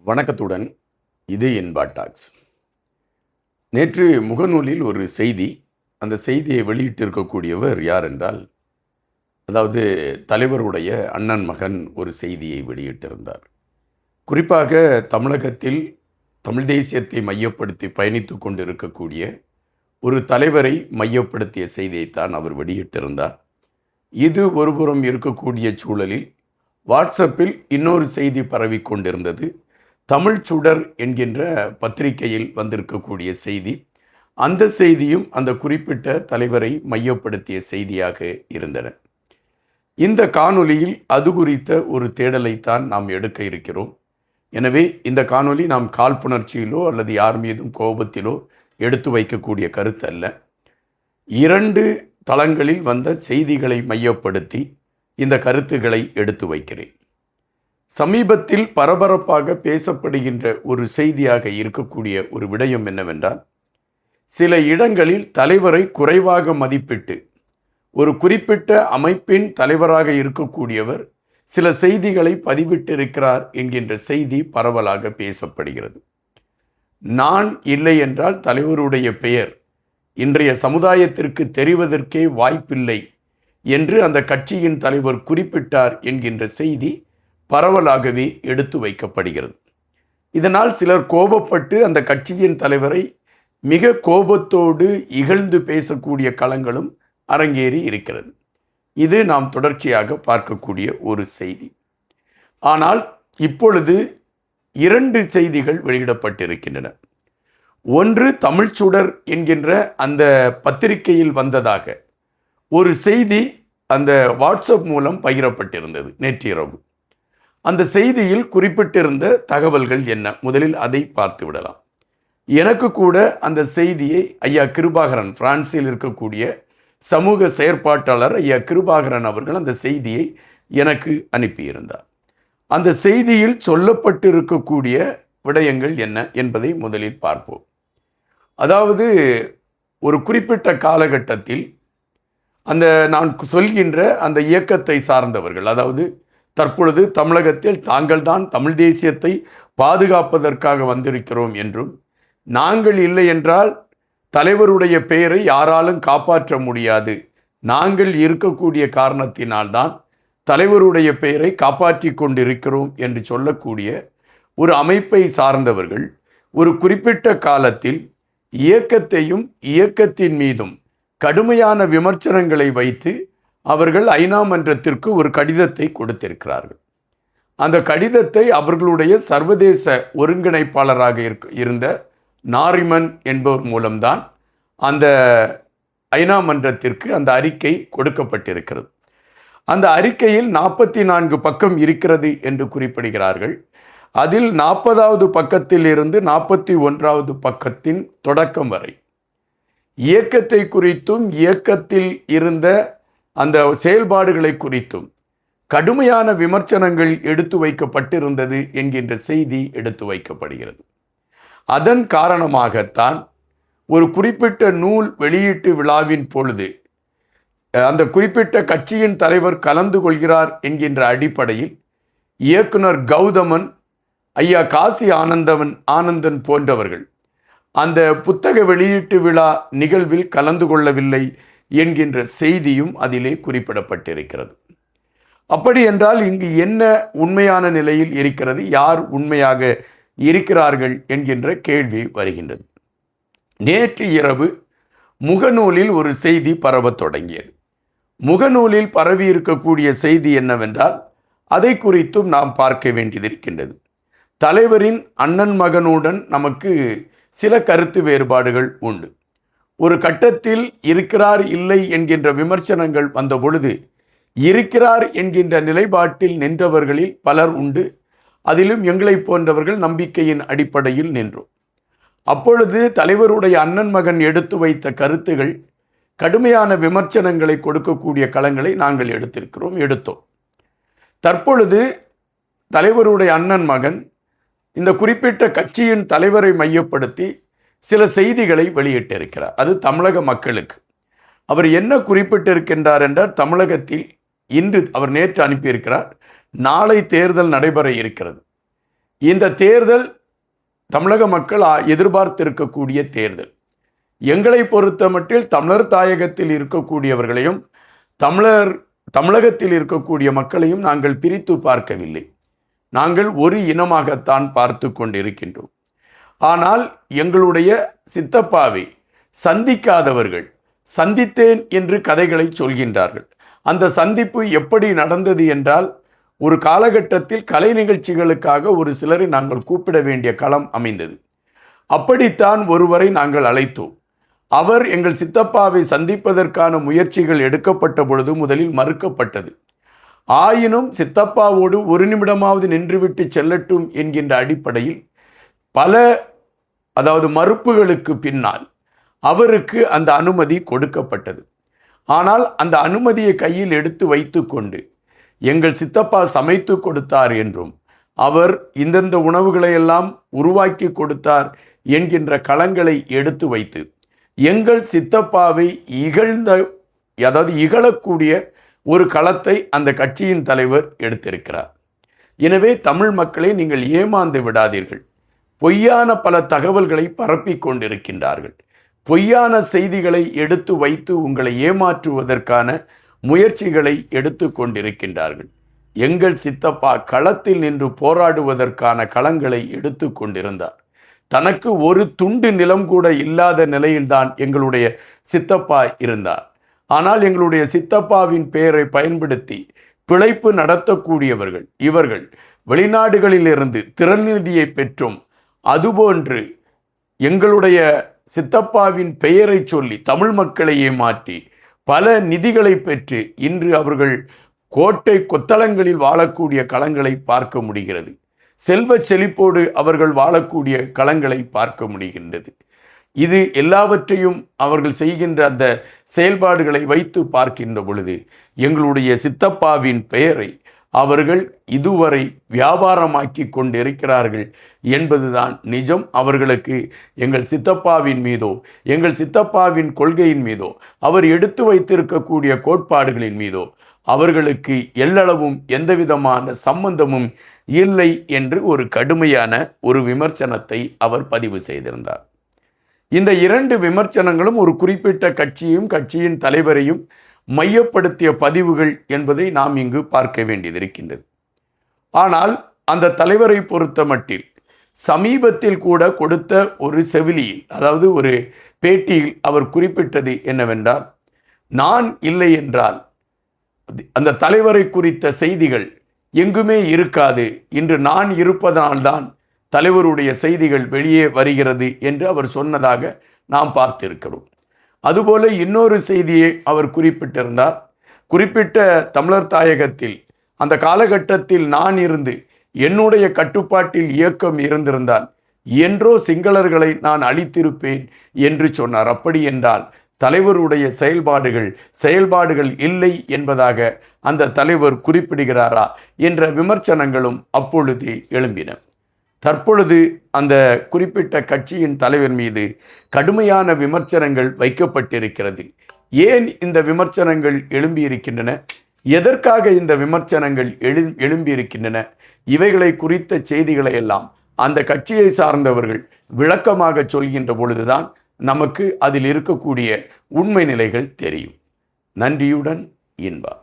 வணக்கத்துடன் இது என்பா டாக்ஸ். நேற்று முகநூலில் ஒரு செய்தி, அந்த செய்தியை வெளியிட்டிருக்கக்கூடியவர் யார் என்றால், அதாவது தலைவருடைய அண்ணன் மகன் ஒரு செய்தியை வெளியிட்டிருந்தார். குறிப்பாக தமிழகத்தில் தமிழ் தேசியத்தை மையப்படுத்தி பயணித்து கொண்டிருக்கக்கூடிய ஒரு தலைவரை மையப்படுத்திய செய்தியைத்தான் அவர் வெளியிட்டிருந்தார். இது ஒருபுறம் இருக்கக்கூடிய சூழலில் வாட்ஸ்அப்பில் இன்னொரு செய்தி பரவி கொண்டிருந்தது. தமிழ் சுடர் என்கின்ற பத்திரிகையில் வந்திருக்கக்கூடிய செய்தி, அந்த செய்தியும் அந்த குறிப்பிட்ட தலைவரை மையப்படுத்திய செய்தியாக இருந்தன. இந்த காணொளியில் அது குறித்த ஒரு தேடலைத்தான் நாம் எடுக்க இருக்கிறோம். எனவே இந்த காணொளி நாம் காழ்ப்புணர்ச்சியிலோ அல்லது யார் மீதும் கோபத்திலோ எடுத்து வைக்கக்கூடிய கருத்து அல்ல. 2 தளங்களில் வந்த செய்திகளை மையப்படுத்தி இந்த கருத்துக்களை எடுத்து வைக்கிறேன். சமீபத்தில் பரபரப்பாக பேசப்படுகின்ற ஒரு செய்தியாக இருக்கக்கூடிய ஒரு விடயம் என்னவென்றால், சில இடங்களில் தலைவரை குறைவாக மதிப்பிட்டு ஒரு குறிப்பிட்ட அமைப்பின் தலைவராக இருக்கக்கூடியவர் சில செய்திகளை பதிவிட்டிருக்கிறார் என்கின்ற செய்தி பரவலாக பேசப்படுகிறது. நான் இல்லை என்றால் தலைவருடைய பெயர் இன்றைய சமுதாயத்திற்கு தெரிவதற்கே வாய்ப்பில்லை என்று அந்த கட்சியின் தலைவர் குறிப்பிட்டார் என்கின்ற செய்தி பரவலாகவே எடுத்து வைக்கப்படுகிறது. இதனால் சிலர் கோபப்பட்டு அந்த கட்சியின் தலைவரை மிக கோபத்தோடு இகழ்ந்து பேசக்கூடிய களங்களும் அரங்கேறி இருக்கிறது. இது நாம் தொடர்ச்சியாக பார்க்கக்கூடிய ஒரு செய்தி. ஆனால் இப்பொழுது 2 செய்திகள் வெளியிடப்பட்டிருக்கின்றன. ஒன்று, தமிழ் சுடர் என்கின்ற அந்த பத்திரிகையில் வந்ததாக ஒரு செய்தி அந்த வாட்ஸ்அப் மூலம் பகிரப்பட்டிருந்தது நேற்றிரவு. அந்த செய்தியில் குறிப்பிட்டிருந்த தகவல்கள் என்ன? முதலில் அதை பார்த்து விடலாம். எனக்கு கூட அந்த செய்தியை ஐயா கிருபாகரன், பிரான்சில் இருக்கக்கூடிய சமூக செயற்பாட்டாளர் ஐயா கிருபாகரன் அவர்கள் அந்த செய்தியை எனக்கு அனுப்பியிருந்தார். அந்த செய்தியில் சொல்லப்பட்டிருக்கக்கூடிய விடயங்கள் என்ன என்பதை முதலில் பார்ப்போம். அதாவது ஒரு குறிப்பிட்ட காலகட்டத்தில் அந்த நான் சொல்கின்ற அந்த இயக்கத்தை சார்ந்தவர்கள், அதாவது தற்பொழுது தமிழகத்தில் தாங்கள் தான் தமிழ் தேசியத்தை பாதுகாப்பதற்காக வந்திருக்கிறோம் என்றும், நாங்கள் இல்லை என்றால் தலைவருடைய பெயரை யாராலும் காப்பாற்ற முடியாது, நாங்கள் இருக்கக்கூடிய காரணத்தினால்தான் தலைவருடைய பெயரை காப்பாற்றி கொண்டிருக்கிறோம் என்று சொல்லக்கூடிய ஒரு அமைப்பை சார்ந்தவர்கள் ஒரு குறிப்பிட்ட காலத்தில் இயக்கத்தையும் இயக்கத்தின் மீதும் கடுமையான விமர்சனங்களை வைத்து அவர்கள் ஐநா மன்றத்திற்கு ஒரு கடிதத்தை கொடுத்திருக்கிறார்கள். அந்த கடிதத்தை அவர்களுடைய சர்வதேச ஒருங்கிணைப்பாளராக இருந்த நாரிமன் என்பவர் மூலம்தான் அந்த ஐநா மன்றத்திற்கு அந்த அறிக்கை கொடுக்கப்பட்டிருக்கிறது. அந்த அறிக்கையில் 44 பக்கம் இருக்கிறது என்று குறிப்பிடுகிறார்கள். அதில் 40வது பக்கத்தில் இருந்து 41வது பக்கத்தின் தொடக்கம் வரை இயக்கத்தை குறித்தும் இயக்கத்தில் இருந்த அந்த செயல்பாடுகளை குறித்தும் கடுமையான விமர்சனங்கள் எடுத்து வைக்கப்பட்டிருந்தது என்கின்ற செய்தி எடுத்து வைக்கப்படுகிறது. அதன் காரணமாகத்தான் ஒரு குறிப்பிட்ட நூல் வெளியீட்டு விழாவின் பொழுது அந்த குறிப்பிட்ட கட்சியின் தலைவர் கலந்து கொள்கிறார் என்கின்ற அடிப்படையில் இயக்குனர் கௌதமன், ஐயா காசி ஆனந்தன் போன்றவர்கள் அந்த புத்தக வெளியீட்டு விழா நிகழ்வில் கலந்து கொள்ளவில்லை என்கின்ற செய்தியும் அதிலே குறிப்பிடப்பட்டிருக்கிறது. அப்படி என்றால் இங்கு என்ன உண்மையான நிலையில் இருக்கிறது, யார் உண்மையாக இருக்கிறார்கள் என்கின்ற கேள்வி வருகின்றது. நேற்று இரவு முகநூலில் ஒரு செய்தி பரவத் தொடங்கியது. முகநூலில் பரவி இருக்கக்கூடிய செய்தி என்னவென்றால், அதை குறித்தும் நாம் பார்க்க வேண்டியதிருக்கின்றது. தலைவரின் அண்ணன் மகனுடன் நமக்கு சில கருத்து வேறுபாடுகள் உண்டு. ஒரு கட்டத்தில் இருக்கிறார் இல்லை என்கின்ற விமர்சனங்கள் வந்த பொழுது இருக்கிறார் என்கின்ற நிலைப்பாட்டில் நின்றவர்களில் பலர் உண்டு. அதிலும் எங்களை போன்றவர்கள் நம்பிக்கையின் அடிப்படையில் நின்றோம். அப்பொழுது தலைவருடைய அண்ணன் மகன் எடுத்து வைத்த கருத்துகள் கடுமையான விமர்சனங்களை கொடுக்கக்கூடிய களங்களை நாங்கள் எடுத்தோம். தற்பொழுது தலைவருடைய அண்ணன் மகன் இந்த குறிப்பிட்ட கட்சியின் தலைவரை மையப்படுத்தி சில செய்திகளை வெளியிட்டிருக்கிறார். அது தமிழக மக்களுக்கு. அவர் என்ன குறிப்பிட்டிருக்கின்றார் என்றால், தமிழகத்தில் இன்று அவர் நேற்று அனுப்பியிருக்கிறார், நாளை தேர்தல் நடைபெற இருக்கிறது. இந்த தேர்தல் தமிழக மக்கள் எதிர்பார்த்திருக்கக்கூடிய தேர்தல். எங்களை பொறுத்த மட்டில் தமிழர் தாயகத்தில் இருக்கக்கூடியவர்களையும் தமிழகத்தில் இருக்கக்கூடிய மக்களையும் நாங்கள் பிரித்து பார்க்கவில்லை. நாங்கள் ஒரு இனமாகத்தான் பார்த்து கொண்டிருக்கின்றோம். ஆனால் எங்களுடைய சித்தப்பாவை சந்திக்காதவர்கள் சந்தித்தேன் என்று கதைகளை சொல்கின்றார்கள். அந்த சந்திப்பு எப்படி நடந்தது என்றால், ஒரு காலகட்டத்தில் கலை நிகழ்ச்சிகளுக்காக ஒரு சிலரை நாங்கள் கூப்பிட வேண்டிய களம் அமைந்தது. அப்படித்தான் ஒருவரை நாங்கள் அழைத்தோம். அவர் எங்கள் சித்தப்பாவை சந்திப்பதற்கான முயற்சிகள் எடுக்கப்பட்ட பொழுது முதலில் மறுக்கப்பட்டது. ஆயினும் சித்தப்பாவோடு ஒரு நிமிடமாவது நின்றுவிட்டு செல்லட்டும் என்கின்ற அடிப்படையில் பல மறுப்புகளுக்கு பின்னால் அவருக்கு அந்த அனுமதி கொடுக்கப்பட்டது. ஆனால் அந்த அனுமதியை கையில் எடுத்து வைத்து கொண்டு எங்கள் சித்தப்பா சமைத்து கொடுத்தார் என்றும், அவர் இந்தந்த உணவுகளை எல்லாம் உருவாக்கி கொடுத்தார் என்கின்ற களங்களை எடுத்து வைத்து எங்கள் சித்தப்பாவை இகழக்கூடிய ஒரு களத்தை அந்த கட்சியின் தலைவர் எடுத்திருக்கிறார். எனவே தமிழ் மக்களை நீங்கள் ஏமாந்து விடாதீர்கள். பொய்யான பல தகவல்களை பரப்பி கொண்டிருக்கின்றார்கள். பொய்யான செய்திகளை எடுத்து வைத்து உங்களை ஏமாற்றுவதற்கான முயற்சிகளை எடுத்து கொண்டிருக்கின்றார்கள். எங்கள் சித்தப்பா களத்தில் நின்று போராடுவதற்கான களங்களை எடுத்து கொண்டிருந்தார். தனக்கு ஒரு துண்டு நிலம் கூட இல்லாத நிலையில்தான் எங்களுடைய சித்தப்பா இருந்தார். ஆனால் எங்களுடைய சித்தப்பாவின் பெயரை பயன்படுத்தி பிழைப்பு நடத்தக்கூடியவர்கள் இவர்கள் வெளிநாடுகளிலிருந்து திறநிதியை பெற்றும், அதுபோன்று எங்களுடைய சித்தப்பாவின் பெயரை சொல்லி தமிழ் மக்களை ஏமாற்றி பல நிதிகளை பெற்று இன்று அவர்கள் கோட்டை கொத்தளங்களில் வாழக்கூடிய களங்களை பார்க்க முடிகிறது. செல்வ செழிப்போடு அவர்கள் வாழக்கூடிய களங்களை பார்க்க முடிகின்றது. இது எல்லாவற்றையும் அவர்கள் செய்கின்ற அந்த செயல்பாடுகளை வைத்து பார்க்கின்ற பொழுது எங்களுடைய சித்தப்பாவின் பெயரை அவர்கள் இதுவரை வியாபாரமாக்கி கொண்டிருக்கிறார்கள் என்பதுதான் நிஜம். அவர்களுக்கு எங்கள் சித்தப்பாவின் மீதோ எங்கள் சித்தப்பாவின் கொள்கையின் மீதோ அவர் எடுத்து வைத்திருக்கக்கூடிய கோட்பாடுகளின் மீதோ அவர்களுக்கு எல்லளவும் எந்தவிதமான சம்பந்தமும் இல்லை என்று ஒரு கடுமையான ஒரு விமர்சனத்தை அவர் பதிவு செய்திருந்தார். இந்த இரண்டு விமர்சனங்களும் ஒரு குறிப்பிட்ட கட்சியின் தலைவரையும் மையப்படுத்திய பதிவுகள் என்பதை நாம் இங்கு பார்க்க வேண்டியதிருக்கின்றது. ஆனால் அந்த தலைவரை பொறுத்த மட்டில் சமீபத்தில் கூட கொடுத்த ஒரு செவிலியில் ஒரு பேட்டியில் அவர் குறிப்பிட்டது என்னவென்றால், நான் இல்லை என்றால் அந்த தலைவரை குறித்த செய்திகள் எங்குமே இருக்காது, இன்று நான் இருப்பதனால்தான் தலைவருடைய செய்திகள் வெளியே வருகிறது என்று அவர் சொன்னதாக நாம் பார்த்திருக்கிறோம். அதுபோல இன்னொரு செய்தியை அவர் குறிப்பிட்டிருந்தார். குறிப்பிட்ட தமிழர் தாயகத்தில் அந்த காலகட்டத்தில் நான் இருந்து என்னுடைய கட்டுப்பாட்டில் இயக்கம் இருந்திருந்தால் என்றோ சிங்களர்களை நான் அழித்திருப்பேன் என்று சொன்னார். அப்படி என்றால் தலைவருடைய செயல்பாடுகள் இல்லை என்பதாக அந்த தலைவர் குறிப்பிடுகிறாரா என்ற விமர்சனங்களும் அப்பொழுது எழும்பின. தற்பொழுது அந்த குறிப்பிட்ட கட்சியின் தலைவர் மீது கடுமையான விமர்சனங்கள் வைக்கப்பட்டிருக்கிறது. ஏன் இந்த விமர்சனங்கள் எழும்பியிருக்கின்றன? எதற்காக இந்த விமர்சனங்கள் எழும்பியிருக்கின்றன? இவைகளை குறித்த செய்திகளை எல்லாம் அந்த கட்சியை சார்ந்தவர்கள் விளக்கமாக சொல்கின்ற பொழுதுதான் நமக்கு அதில் இருக்கக்கூடிய உண்மை நிலைகள் தெரியும். நன்றியுடன் இன்பா.